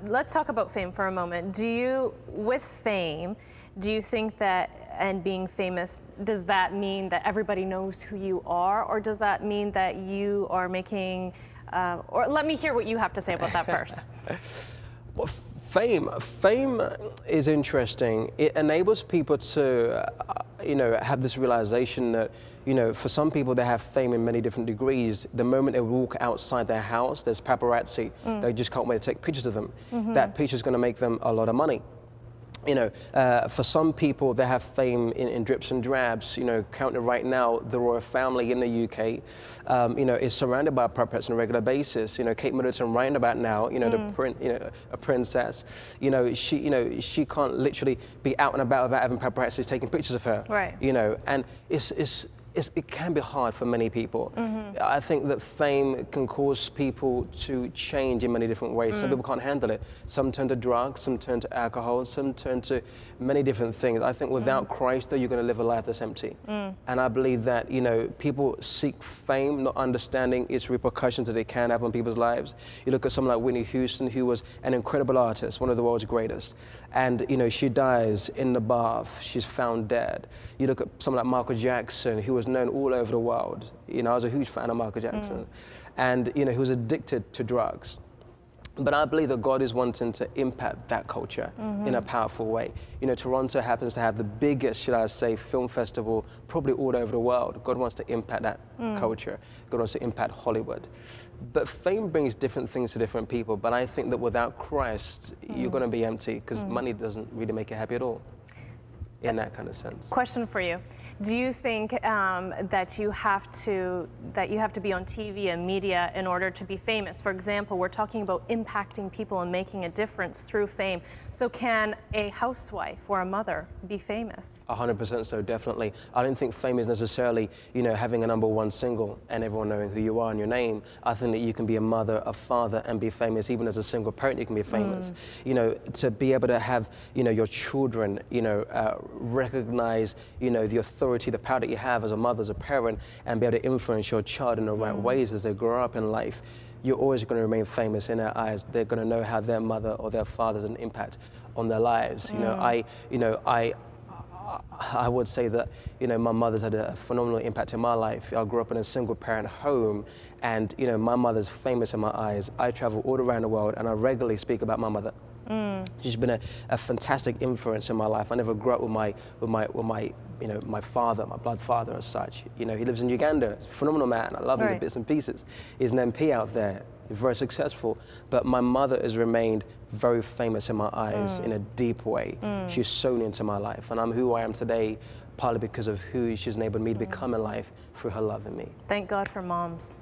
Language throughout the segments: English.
Let's talk about fame for a moment. With fame, do you think that, and being famous, does that mean that everybody knows who you are, or does that mean that you are making, or let me hear what you have to say about that first. Well, fame is interesting. It enables people to, have this realization that, for some people they have fame in many different degrees. The moment they walk outside their house, there's paparazzi. They just can't wait to take pictures of them. That picture is going to make them a lot of money. For some people, they have fame in drips and drabs. Counting right now, the royal family in the UK, is surrounded by paparazzi on a regular basis. Kate Middleton right about now, a princess. She can't literally be out and about without having paparazzi taking pictures of her. Right. And it can be hard for many people. I think that fame can cause people to change in many different ways. Some people can't handle it. Some turn to drugs, some turn to alcohol, some turn to many different things. I think without Christ, though, you're going to live a life that's empty. And I believe that, people seek fame, not understanding its repercussions that it can have on people's lives. You look at someone like Whitney Huston, who was an incredible artist, one of the world's greatest. And, she dies in the bath. She's found dead. You look at someone like Michael Jackson, who was known all over the world. I was a huge fan of Michael Jackson. And, he was addicted to drugs. But I believe that God is wanting to impact that culture in a powerful way. Toronto happens to have the biggest, should I say, film festival probably all over the world. God wants to impact that culture. God wants to impact Hollywood. But fame brings different things to different people. But I think that without Christ, you're going to be empty, because money doesn't really make you happy at all in that kind of sense. Question for you. Do you think that you have to be on TV and media in order to be famous? For example, we're talking about impacting people and making a difference through fame. So can a housewife or a mother be famous? 100% so, definitely. I don't think fame is necessarily, having a #1 single and everyone knowing who you are and your name. I think that you can be a mother, a father, and be famous. Even as a single parent, you can be famous. To be able to have, your children, recognize, the authority, the power that you have as a mother, as a parent, and be able to influence your child in the right ways as they grow up in life. You're always going to remain famous in their eyes. They're going to know how their mother or their father has an impact on their lives. I would say that, my mother's had a phenomenal impact in my life. I grew up in a single parent home, and, my mother's famous in my eyes. I travel all around the world, and I regularly speak about my mother. She's been a fantastic influence in my life. I never grew up with my father, my blood father as such. He lives in Uganda. He's a phenomenal man. I love him to bits and pieces. He's an MP out there. He's very successful. But my mother has remained very famous in my eyes in a deep way. She's sown into my life, and I'm who I am today, partly because of who she's enabled me to become in life through her love in me. Thank God for moms.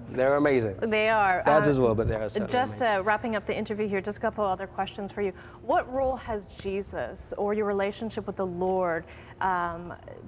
They're amazing. They are. Dads as well, but they're certainly just amazing. Wrapping up the interview here, just a couple other questions for you. What role has Jesus or your relationship with the Lord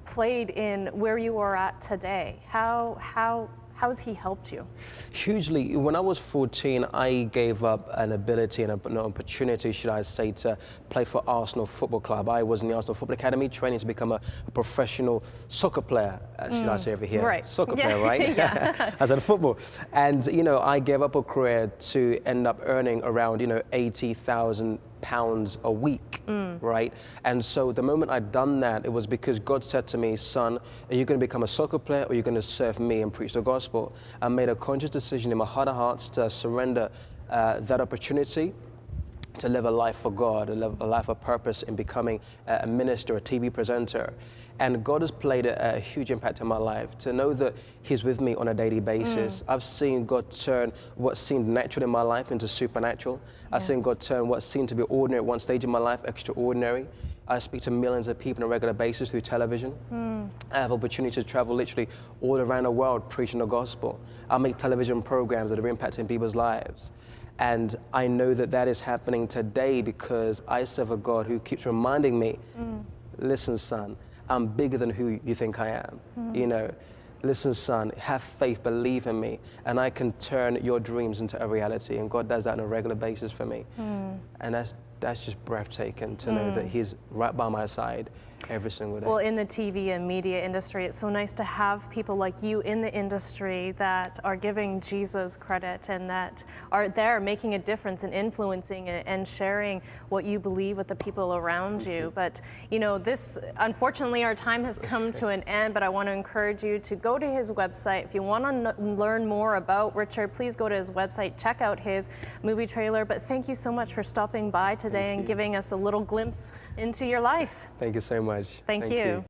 played in where you are at today? How has he helped you? Hugely. When I was 14, I gave up an ability and an opportunity, should I say, to play for Arsenal Football Club. I was in the Arsenal Football Academy training to become a professional soccer player, should I say over here. Right. Soccer player, right? I said football. And, I gave up a career to end up earning around, £80,000 a week, right? And so the moment I'd done that, it was because God said to me, son, are you going to become a soccer player, or are you going to serve me and preach the gospel? I made a conscious decision in my heart of hearts to surrender that opportunity to live a life for God, a life of purpose in becoming a minister, a TV presenter. And God has played a huge impact in my life. To know that he's with me on a daily basis. I've seen God turn what seemed natural in my life into supernatural. I've seen God turn what seemed to be ordinary at one stage in my life extraordinary. I speak to millions of people on a regular basis through television. I have opportunity to travel literally all around the world preaching the gospel. I make television programs that are impacting people's lives. And I know that that is happening today because I serve a God who keeps reminding me, listen, son, I'm bigger than who you think I am. Listen, son, have faith, believe in me, and I can turn your dreams into a reality. And God does that on a regular basis for me. And that's just breathtaking to know that he's right by my side every single day. Well, in the TV and media industry, it's so nice to have people like you in the industry that are giving Jesus credit and that are there making a difference and influencing it and sharing what you believe with the people around you. But, you know, this, unfortunately, our time has come to an end, but I want to encourage you to go to his website. If you want to learn more about Richard, please go to his website, check out his movie trailer. But thank you so much for stopping by today and giving us a little glimpse into your life. Thank you so much. Thank you.